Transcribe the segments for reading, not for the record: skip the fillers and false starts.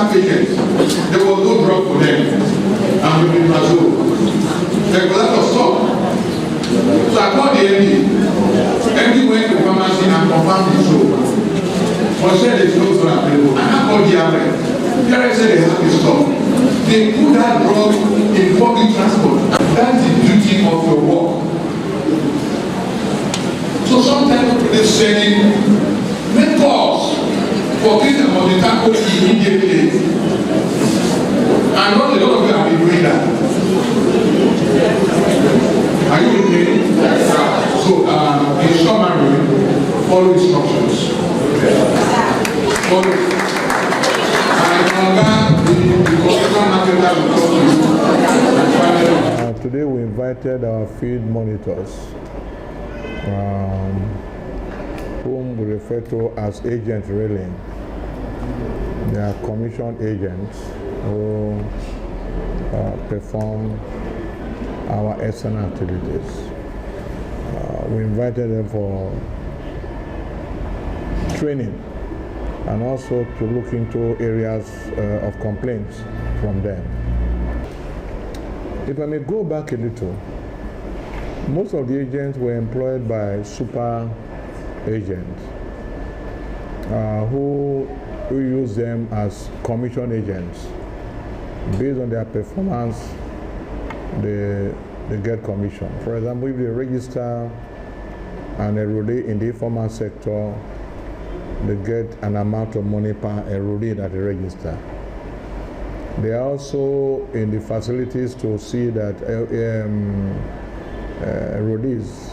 cancer patients, there was no drug for them. And we did not do. There was a lot of stock. So I called the MD. MD went to the pharmacy and confirmed the show. But said there's no drug available. And I called the DRS. DRS said they have the stock. They put that drug in public transport. That's the duty of your work. So sometimes they're sending mentors for things that must be tackled immediately. And not a lot of you have been doing that. Are you with me? So, in summary, follow instructions. Follow. Today we invited our field monitors, whom we refer to as agents really. They are commissioned agents who perform our external activities. We invited them for training and also to look into areas of complaints from them. If I may go back a little, most of the agents were employed by super agents who use them as commission agents. Based on their performance, they get commission. For example, if they register an enrollee in the informal sector, they get an amount of money per enrollee that they register. They are also in the facilities to see that enrollees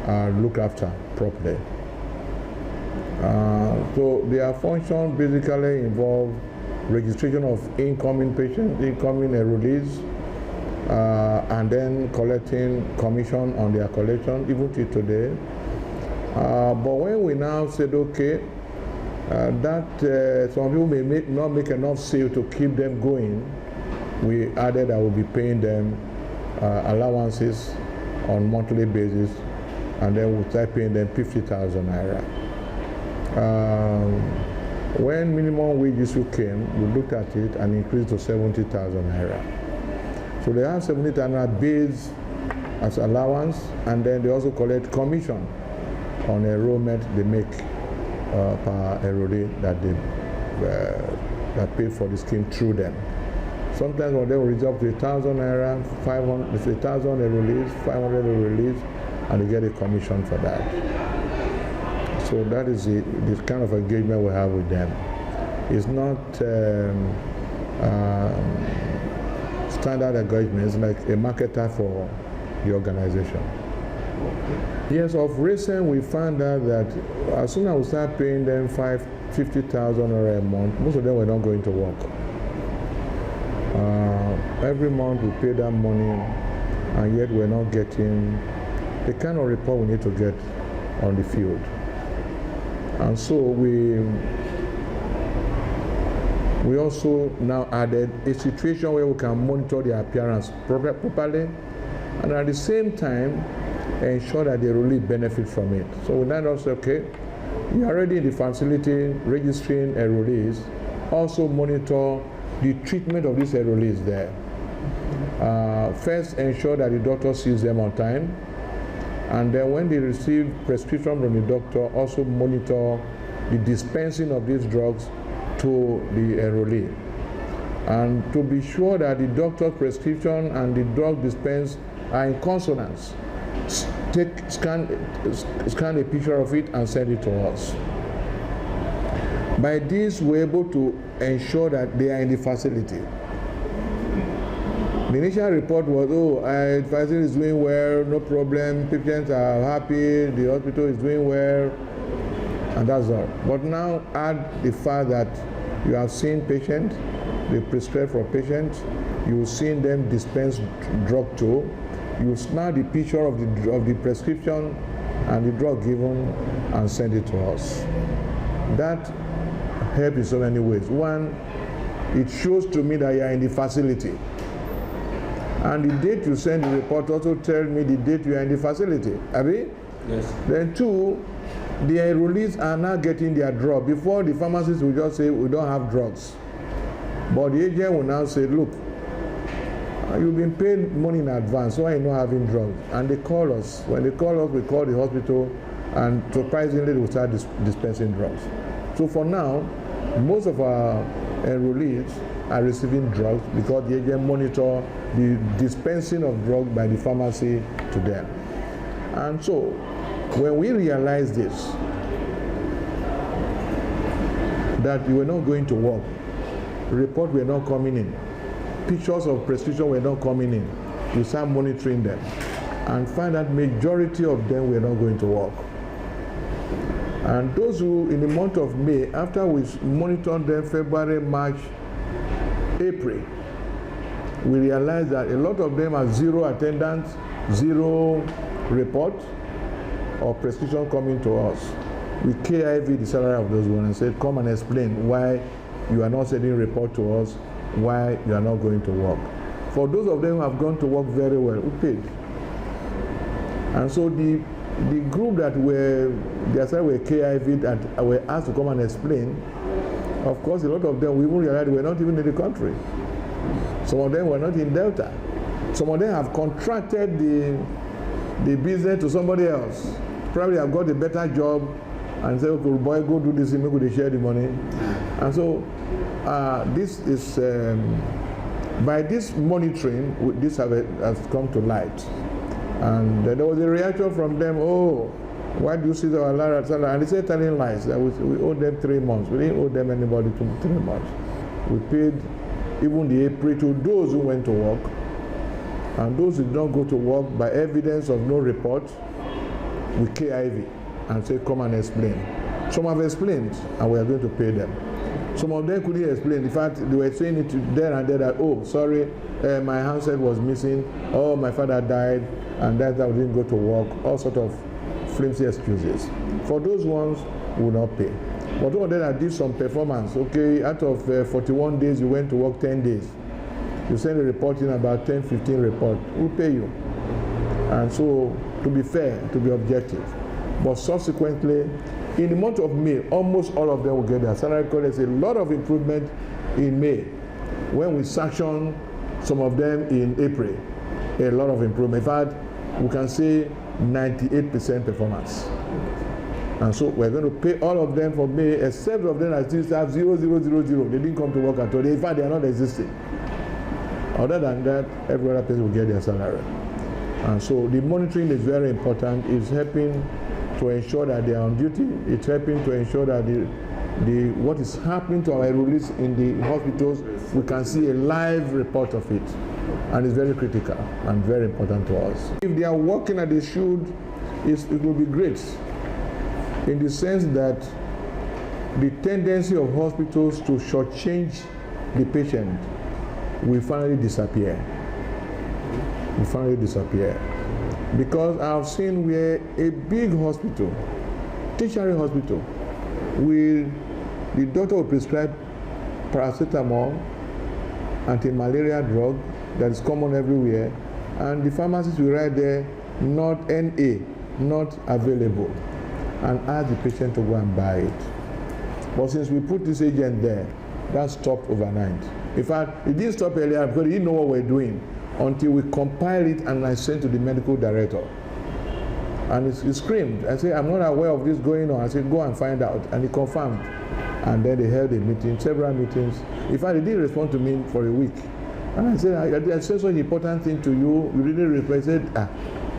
are looked after properly. So their function basically involve registration of incoming patients, incoming enrollees, and then collecting commission on their collection, even till today. But when we now said, okay, some people may not make enough sale to keep them going, we added that we'll be paying them allowances on monthly basis, and then we'll start paying them 50,000 naira. When minimum wage issue came, we looked at it and increased to 70,000 naira. So they have 70,000 naira base as allowance, and then they also collect commission on enrollment they make per enrollee that they that pay for the scheme through them. Sometimes when they will reach up to 1,000 naira, 500, 1,000 enrollees, 500 enrollees, and they get a commission for that. So that is the kind of engagement we have with them. It's not standard engagement, it's like a marketer for the organization. Yes, of recent we found out that as soon as we start paying them 50,000 a month, most of them were not going to work. Every month we pay that money, and yet we're not getting the kind of report we need to get on the field. And so we also now added a situation where we can monitor their appearance properly, and at the same time ensure that they really benefit from it. So we now say, okay, you're already in the facility registering enrollees, also monitor the treatment of these enrollees there. First, ensure that the doctor sees them on time, and then when they receive prescription from the doctor, also monitor the dispensing of these drugs to the enrollee, and to be sure that the doctor's prescription and the drug dispensed are in consonance. Scan a picture of it and send it to us. By this, we're able to ensure that they are in the facility. The initial report was, the facility is doing well, no problem, patients are happy, the hospital is doing well, and that's all. But now add the fact that you have seen patients, they prescribe for patients, you've seen them dispense drug to, you snap the picture of the prescription and the drug given and send it to us. That helps in so many ways. One, it shows to me that you are in the facility. And the date you send the report also tells me the date you are in the facility. Abi? Yes. Then two, the enrollees are now getting their drug. Before, the pharmacists will just say, we don't have drugs. But the agent will now say, look, you've been paid money in advance, so why are you not having drugs? And they call us. When they call us, we call the hospital, and surprisingly, they will start dispensing drugs. So for now, most of our enrollees are receiving drugs because the agent monitor the dispensing of drugs by the pharmacy to them. And so, when we realize this, that we were not going to work, reports were not coming in, pictures of prescription were not coming in, we start monitoring them and find that majority of them were not going to work. And those who, in the month of May, after we monitored them February, March, April, we realized that a lot of them have zero attendance, zero report or prescription coming to us. We KIV the salary of those ones and said, come and explain why you are not sending report to us, why you are not going to work. For those of them who have gone to work very well, we paid. And so the group that their salary were KIV and were asked to come and explain, of course a lot of them, we even realized they were not even in the country. Some of them were not in Delta. Some of them have contracted the business to somebody else. Probably have got a better job and say, okay, boy, go do this, maybe they share the money. And so this is, by this monitoring, this has come to light. And there was a reaction from them, oh, why do you see our salary? And they said telling lies, that we owed them 3 months. We didn't owe them anybody 3 months. We paid even the April to those who went to work. And those who did not go to work, by evidence of no report, we KIV and say, come and explain. Some have explained, and we are going to pay them. Some of them couldn't explain. In fact, they were saying it there and there that, oh, sorry, my handset was missing, oh, my father died, and that's why we didn't go to work, all sort of flimsy excuses. For those ones, we will not pay. But one of them that did some performance, okay, out of 41 days, you went to work 10 days. You send a report in about 10, 15 reports, we'll pay you. And so, to be fair, to be objective. But subsequently, in the month of May, almost all of them will get their salary because there's a lot of improvement in May. When we sanction some of them in April, a lot of improvement. In fact, we can say 98% performance. And so we're going to pay all of them for May, except of them that still have 0, 0, 0, 0. They didn't come to work at all. In fact, they are not existing. Other than that, every other person will get their salary. And so the monitoring is very important. It's helping to ensure that they are on duty. It's helping to ensure that what is happening to our enrollees in the hospitals, we can see a live report of it. And it's very critical and very important to us. If they are working as they should, it will be great, in the sense that the tendency of hospitals to shortchange the patient will finally disappear. Will finally disappear. Because I've seen where a big hospital, tertiary hospital, the doctor will prescribe paracetamol, anti-malaria drug that is common everywhere, and the pharmacist will write there, not NA, not available, and ask the patient to go and buy it. But since we put this agent there, that stopped overnight. In fact, it didn't stop earlier because he didn't know what we're doing until we compile it and I sent to the medical director. And he screamed. I said, I'm not aware of this going on. I said, go and find out. And he confirmed. And then they held a meeting, several meetings. In fact, he didn't respond to me for a week. And I said, I said such an important thing to you. You didn't reply. I said,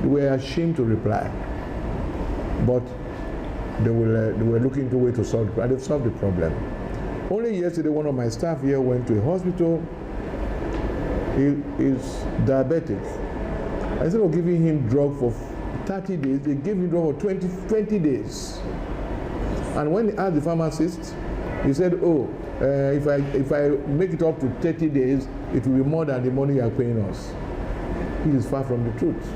they were ashamed to reply. But they were looking to a way to solve it. And they've solved the problem. Only yesterday, one of my staff here went to a hospital. He is diabetic. Instead of giving him drug for 30 days, they gave him drug for 20 days. And when he asked the pharmacist, he said, oh, if I make it up to 30 days, it will be more than the money you are paying us. He is far from the truth.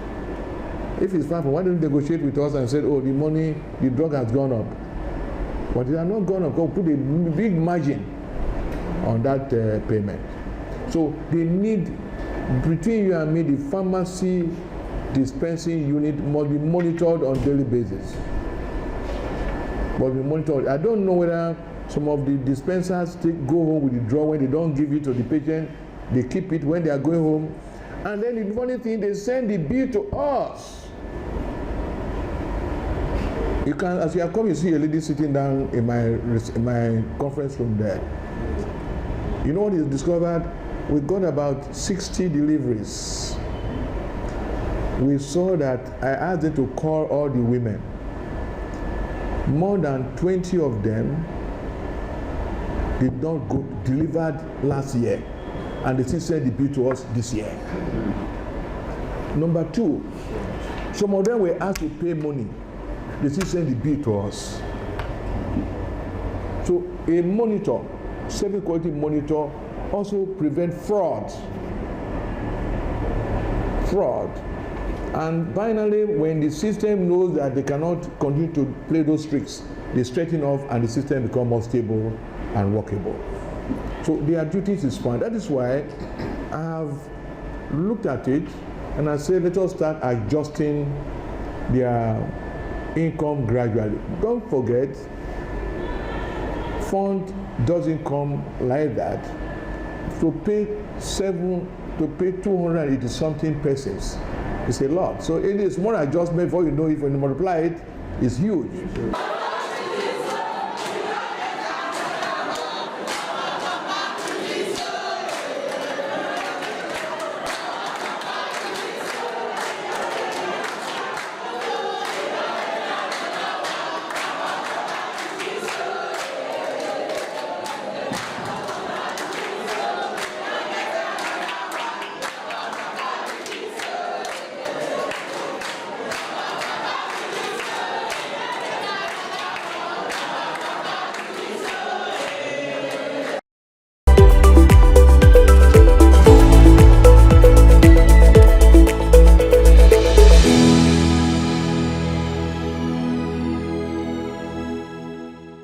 If he's far from, why don't you negotiate with us and say, oh, the money, the drug has gone up. But it has not gone up. Go put a big margin on that payment. So they need, between you and me, the pharmacy dispensing unit must be monitored on a daily basis. Must be monitored. I don't know whether Some of the dispensers go home with the drug when they don't give it to the patient. They keep it when they are going home. And then the funny thing, they send the bill to us. You can, as you are coming, you see a lady sitting down in my conference room there. You know what is discovered? We got about 60 deliveries. We saw that I asked them to call all the women. More than 20 of them did not go delivered last year, and they still sent the bill to us this year. Number two, some of them were asked to pay money. They still send the bill to us. So a monitor, service quality monitor, also prevent fraud. And finally, when the system knows that they cannot continue to play those tricks, they straighten off and the system becomes more stable and workable. So their duties is fine. That is why I have looked at it and I said, let us start adjusting their income gradually. Don't forget, fund doesn't come like that. To pay 280 something persons is a lot. So it is more adjustment before you know if you multiply it, it's huge.